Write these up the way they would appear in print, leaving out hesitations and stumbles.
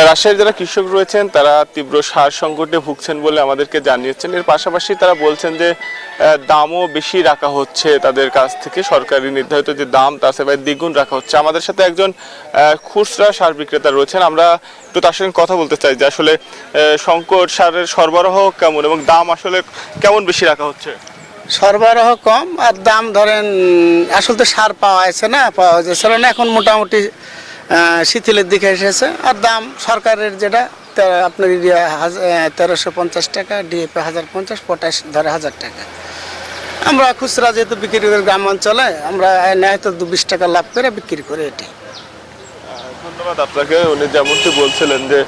রাজশাহীর যারা কৃষক রয়েছেন তারা তীব্র সার সংকটে ভুগছেন বলে আমাদেরকে জানিয়েছেন। এর পাশাপাশি তারা বলছেন যে দামও বেশি রাখা হচ্ছে তাদের কাছ থেকে, সরকারি নির্ধারিত যে দাম তার চেয়ে দ্বিগুণ রাখা হচ্ছে। আমাদের সাথে একজন খুচরা সার বিক্রেতা রয়েছেন, আমরা একটু তার সঙ্গে কথা বলতে চাই যে আসলে সংকট সারের সরবরাহ কেমন এবং দাম আসলে কেমন বেশি রাখা হচ্ছে। সরবরাহ কম আর দাম ধরেন আসলে তো সার পাওয়া যাচ্ছে না, পাওয়া যাচ্ছে না, এখন মোটামুটি শিথিলের দিকে এসেছে। আর দাম সরকারের যেটা আপনার 1350 টাকা, ডিএপি 1050, পটাশ ধরে 1000 টাকা। আমরা খুচরা যেহেতু বিক্রি করি গ্রাম অঞ্চলে, আমরা হয়তো 20 টাকা লাভ করে বিক্রি করি। এটি ধন্যবাদ আপনাকে। উনি যেমনটি বলছিলেন যে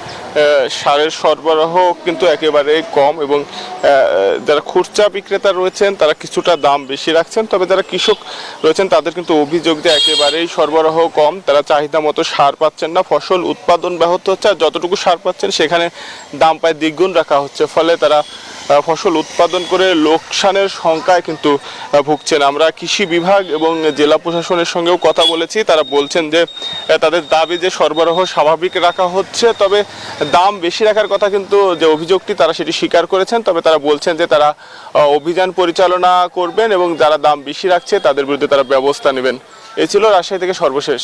সারের সরবরাহ কিন্তু একেবারেই কম এবং যারা খুচরা বিক্রেতা রয়েছেন তারা কিছুটা দাম বেশি রাখছেন, তবে যারা কৃষক রয়েছেন তাদের কিন্তু অভিযোগ যে একেবারেই সরবরাহ কম, তারা চাহিদা মতো সার পাচ্ছেন না, ফসল উৎপাদন ব্যাহত হচ্ছে, আর যতটুকু সার পাচ্ছেন সেখানে দাম প্রায় দ্বিগুণ রাখা হচ্ছে, ফলে তারা ফসল উৎপাদন করে লোকসানের সংখ্যায় কিন্তু ভুগছেন। আমরা কৃষি বিভাগ এবং জেলা প্রশাসনের সঙ্গেও কথা বলেছি, তারা বলছেন যে তাদের দাবি যে সরবরাহ স্বাভাবিক রাখা হচ্ছে, তবে দাম বেশি রাখার কথা কিন্তু যে অভিযোগটি তারা সেটি স্বীকার করেছেন, তবে তারা বলছেন যে তারা অভিযান পরিচালনা করবেন এবং যারা দাম বেশি রাখছে তাদের বিরুদ্ধে তারা ব্যবস্থা নেবেন। এই ছিল রাজশাহী থেকে সর্বশেষ।